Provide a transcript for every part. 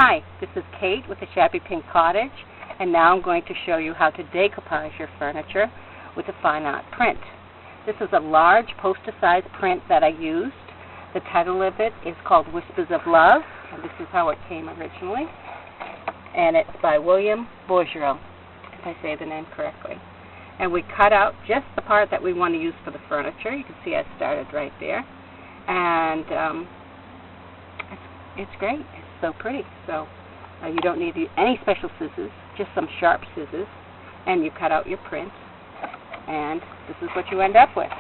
Hi, this is Kate with the Shabby Pink Cottage, and now I'm going to show you how to decoupage your furniture with a fine art print. This is a large poster-sized print that I used. The title of it is called Whispers of Love, and this is how it came originally. And it's by William Bourgereau, if I say the name correctly. And we cut out just the part that we want to use for the furniture. You can see I started right there. And it's great. It's so pretty. So you don't need any special scissors, just some sharp scissors, and you cut out your print, and this is what you end up with.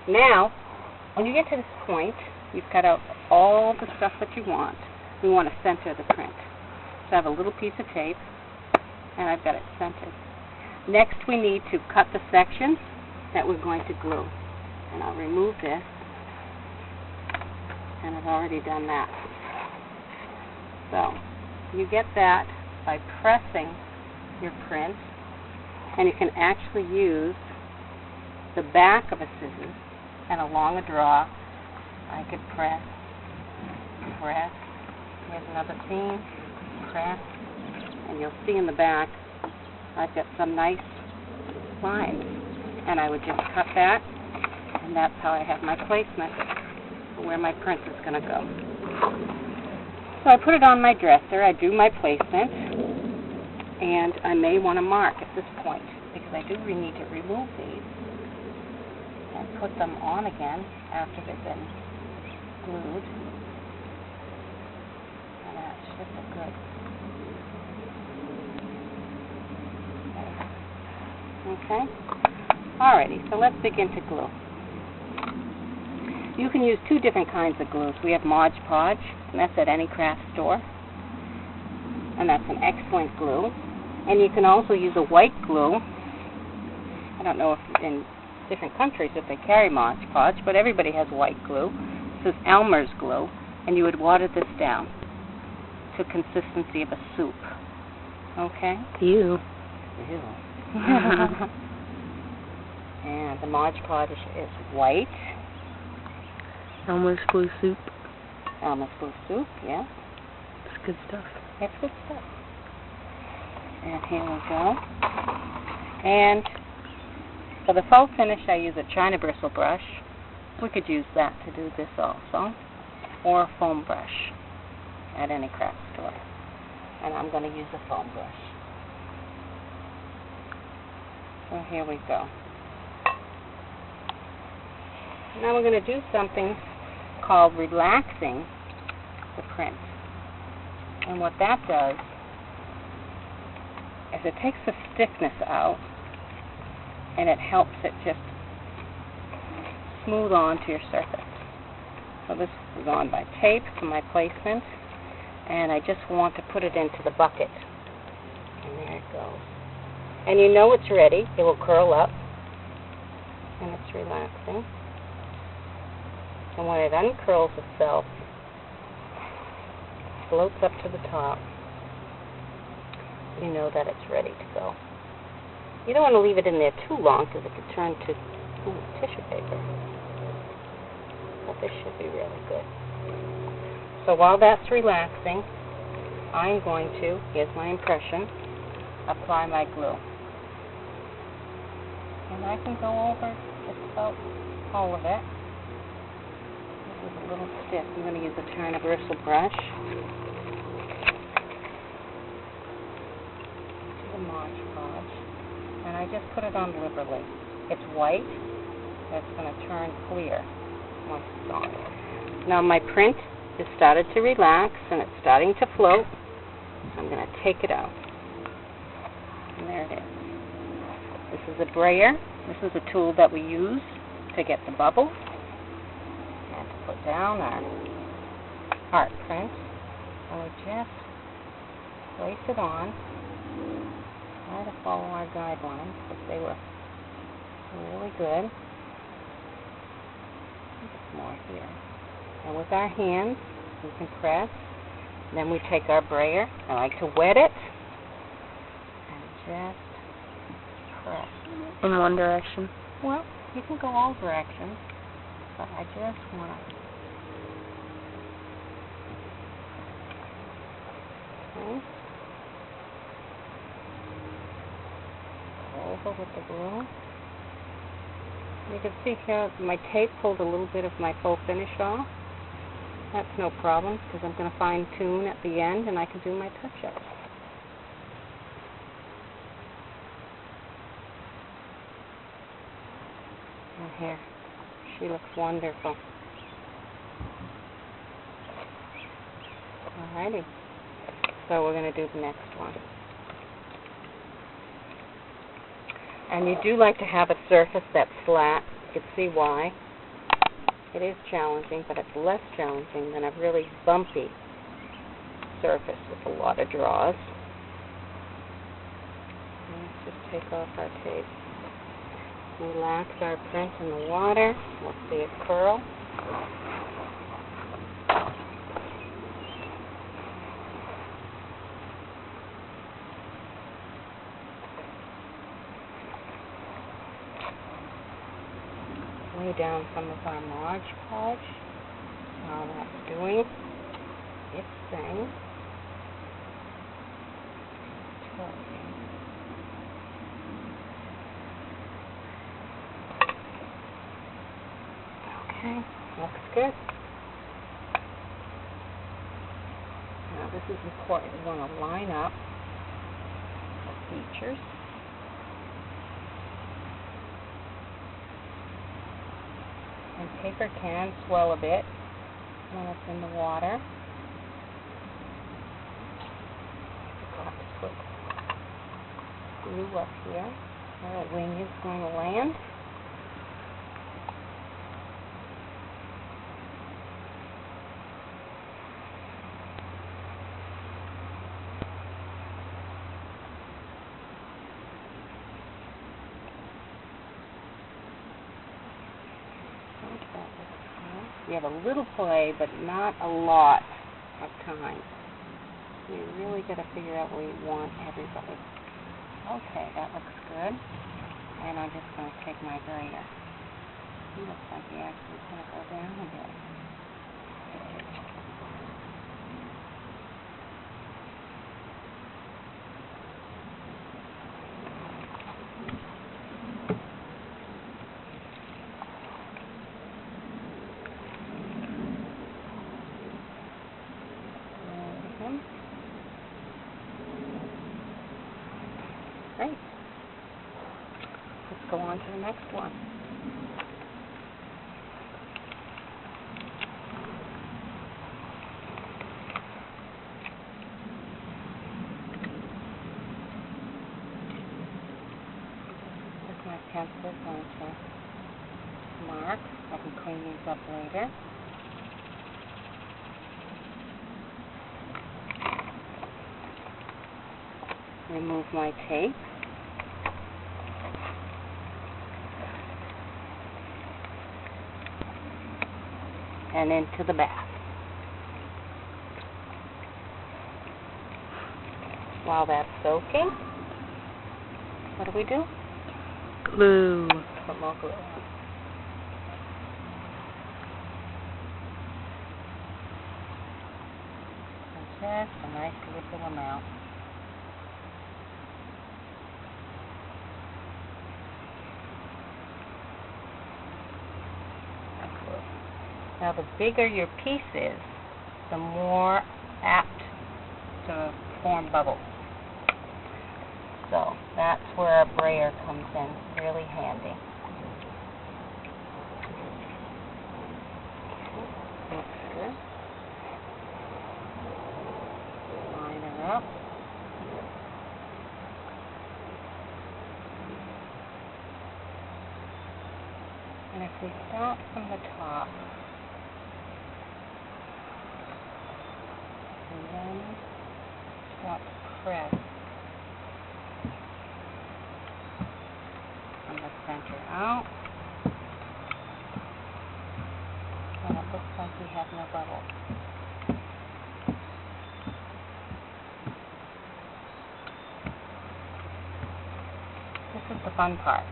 Now, when you get to this point, you've cut out all the stuff that you want. We want to center the print. So I have a little piece of tape, and I've got it centered. Next, we need to cut the section that we're going to glue. And I'll remove this. And I've already done that. So you get that by pressing your print, and you can actually use the back of a scissors and along a draw. I could press, here's another seam, press, and you'll see in the back I've got some nice lines, and I would just cut that, and that's how I have my placement where my print is going to go. So I put it on my dresser, I do my placement, and I may want to mark at this point, because I do need to remove these and put them on again after they've been glued. And that should look good. Okay? Alrighty, so let's begin to glue. You can use two different kinds of glues. We have Mod Podge, and that's at any craft store. And that's an excellent glue. And you can also use a white glue. I don't know if in different countries if they carry Mod Podge, but everybody has white glue. This is Elmer's glue, and you would water this down to consistency of a soup. Okay? Ew. Ew. And the Mod Podge is white. Elmer's glue soup. Elmer's glue soup, yeah. It's good stuff. It's good stuff. And here we go. And for the faux finish, I use a China bristle brush. We could use that to do this also. Or a foam brush at any craft store. And I'm going to use a foam brush. So here we go. Now we're going to do something called relaxing the print. And what that does is it takes the stiffness out, and it helps it just smooth onto your surface. So this is on by tape for my placement, and I just want to put it into the bucket. And there it goes. And you know it's ready. It will curl up, and it's relaxing. And when it uncurls itself, floats up to the top, you know that it's ready to go. You don't want to leave it in there too long because it could turn to tissue paper. But this should be really good. So while that's relaxing, I'm going to, here's my impression, apply my glue. And I can go over just about all of it. This is a little stiff. I'm going to use a China bristle brush. To the Mod Podge. And I just put it on liberally. It's white. It's going to turn clear once it's on. Now my print has started to relax and it's starting to float. I'm going to take it out. And there it is. This is a brayer. This is a tool that we use to get the bubbles. And to put down our art print, and we just place it on. Try to follow our guidelines because they were really good. Just more here. And with our hands, we can press. Then we take our brayer. I like to wet it and just press. In one direction? Well, you can go all directions. but I just want to Okay. Go over with the glue. You can see here my tape pulled a little bit of my faux finish off. That's no problem because I'm going to fine tune at the end and I can do my touch-ups. And here, she looks wonderful. Alrighty, so we're going to do the next one. And you do like to have a surface that's flat. You can see why. It is challenging, but it's less challenging than a really bumpy surface with a lot of draws. And let's just take off our tape. Relax our print in the water. We'll see it curl. Lay down some of our Mod Podge while that's doing its thing. Okay, looks good. Now this is important. You want to line up the features. And paper can swell a bit when it's in the water. Forgot to put glue up here where a wing is going to land. You have a little play, but not a lot of time. You really got to figure out where you want everybody. Okay, that looks good. And I'm just going to take my grater. He looks like he actually is going to go down a bit. Great. Let's go on to the next one. With my pencil, I'm going to mark. I can clean these up later. Remove my tape. And into the bath. While that's soaking, what do we do? Glue. Put more glue on. And just a nice little amount. Now the bigger your piece is, the more apt to form bubbles. So that's where our brayer comes in, really handy. Looks good. Line her up. And if we start from the top, and then start to press from the center out, and it looks like we have no bubbles. This is the fun part.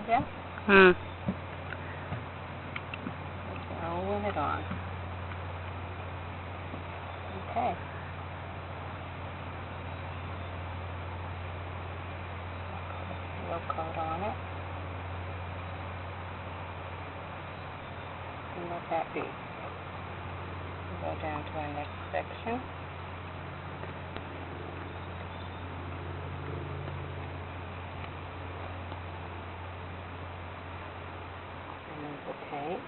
Jess? Just rolling it on. Okay. Let that be. Go down to our next section. Remove the tape.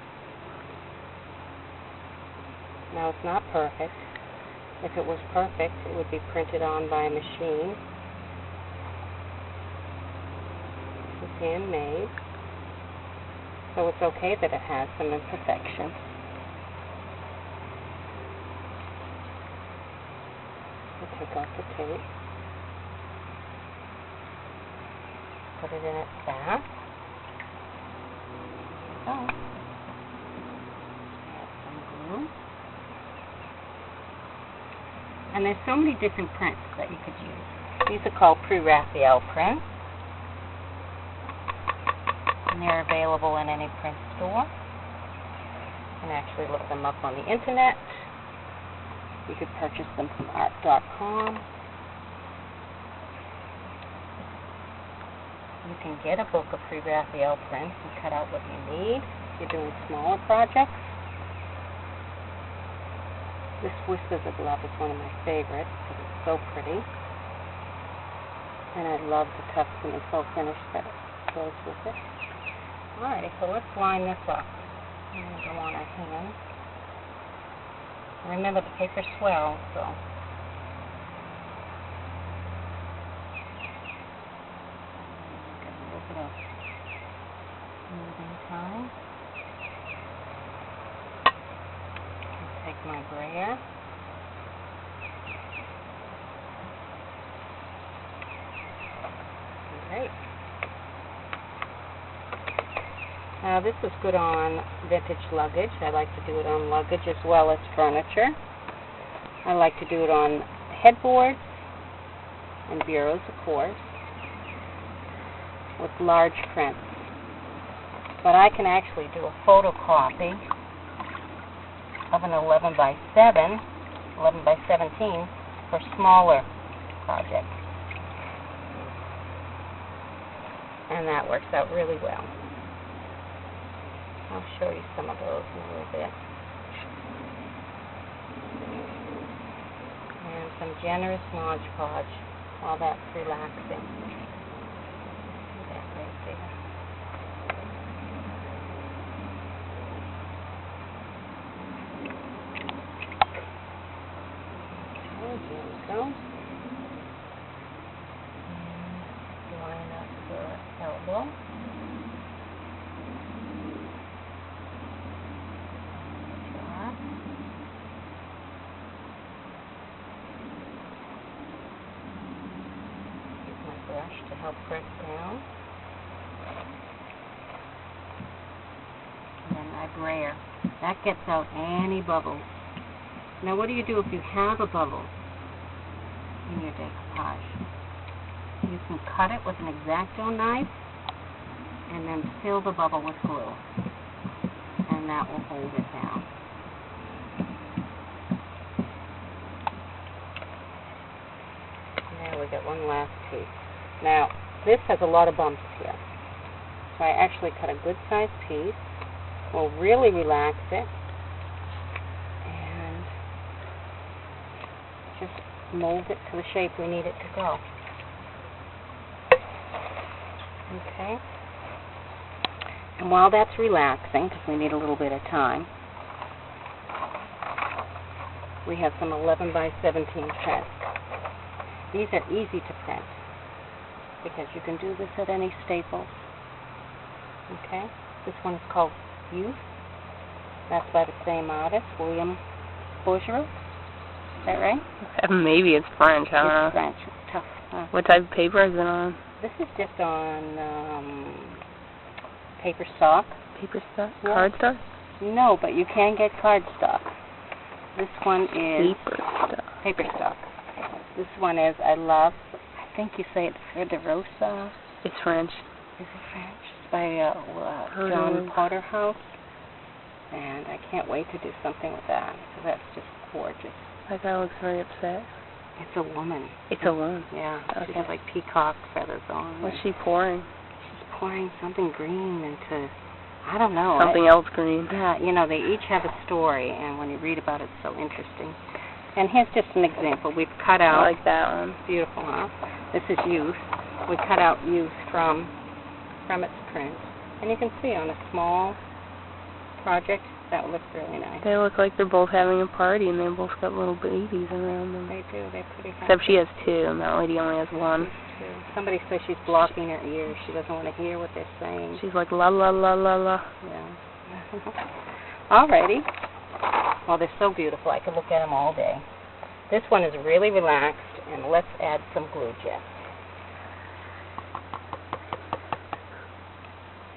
Now it's not perfect. If it was perfect, it would be printed on by a machine. This is handmade. So it's okay that it has some imperfections. We'll take off the tape. Put it in its back. There we go. Add some glue. And there's so many different prints that you could use. These are called Pre-Raphael prints. And they're available in any print store. You can actually look them up on the internet. You could purchase them from art.com. You can get a book of Pre-Raphael prints and cut out what you need if you're doing smaller projects. This Swiss scissor glove is one of my favorites because it's so pretty. And I love the custom and faux finish that goes with it. Alrighty, so let's line this up. I'm going to go on our hand. Remember, the paper swells, so. Get a little bit of moving time. Take my brayer. Great. Now this is good on vintage luggage. I like to do it on luggage as well as furniture. I like to do it on headboards and bureaus, of course, with large prints. But I can actually do a photocopy of an 11 by 17 for smaller projects. And that works out really well. I'll show you some of those in a little bit. And some generous Mod Podge while that's relaxing. See that right there. There we go. And line up the elbow. Use my brush to help press down. And then my brayer. That gets out any bubbles. Now what do you do if you have a bubble in your decoupage? You can cut it with an X-Acto knife and then fill the bubble with glue. And that will hold it down. There we got one last piece. Now this has a lot of bumps here. So I actually cut a good sized piece. We'll really relax it. Just mold it to the shape we need it to go. Okay. And while that's relaxing, because we need a little bit of time, we have some 11 by 17 prints. These are easy to print because you can do this at any Staples. Okay. This one is called Youth. That's by the same artist, William Bourgeois. Is that right? Maybe it's French, I don't know. It's French. It's tough. What type of paper is it on? This is just on paper stock. Paper stock? Yeah. Cardstock? No, but you can get cardstock. This one is Paper stock. paper stock. This one is, I think you say it's Fer de Rosa. It's French. Is it French? It's by John Porterhouse. And I can't wait to do something with that. So that's just gorgeous. That guy looks very upset. It's a woman. It's a woman? Yeah. Okay. She has like peacock feathers on. What's she pouring? She's pouring something green into, I I don't know. Something else green. Yeah, you know, they each have a story, and when you read about it, it's so interesting. And here's just an example. We've cut out... I like that one. Beautiful, huh? This is youth. We cut out youth from its print. And you can see on a small project, that looks really nice. They look like they're both having a party, and they both got little babies around them. They do. They're pretty happy. Except she has two, and that lady only has one. Somebody says she's blocking her ears. She doesn't want to hear what they're saying. She's like, la la la la la. Yeah. Alrighty. Well, they're so beautiful. I could look at them all day. This one is really relaxed, and let's add some glue jet.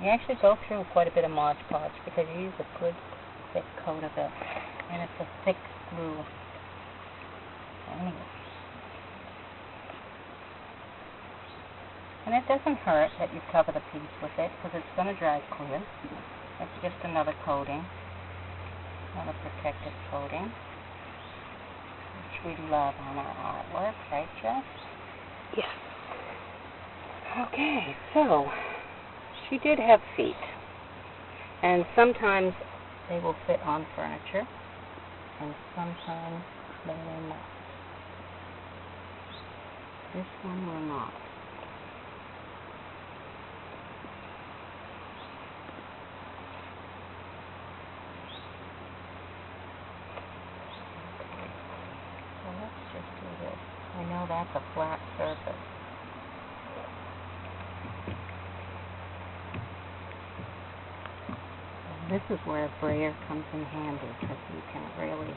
You actually go through quite a bit of Mod Podge because you use a good thick coat of it, and it's a thick glue. Anyway. And it doesn't hurt that you cover the piece with it because it's going to dry clear. It's just another coating, another protective coating, which we love on our artwork, right, Jess? Yes. Okay, so she did have feet, and sometimes they will fit on furniture, and sometimes they will not. This one will not. I know that's a flat surface. And this is where a brayer comes in handy because you can really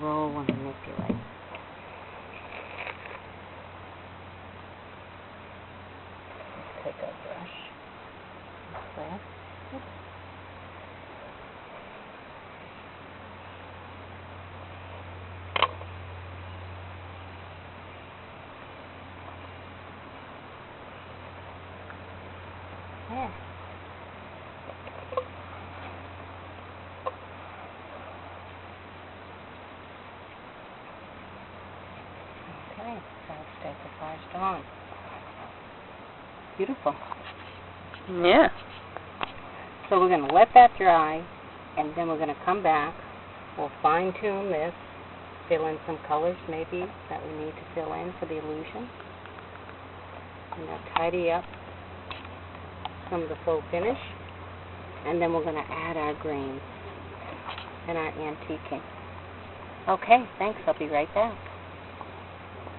roll and manipulate. Let's take a brush. Like that. Oops. Yeah. Okay, that's decoupaged on. Beautiful. Yeah. So we're going to let that dry, and then we're going to come back. We'll fine-tune this, fill in some colors maybe that we need to fill in for the illusion. And now tidy up some of the faux finish, and then we're going to add our greens and our antiquing. Okay, thanks. I'll be right back.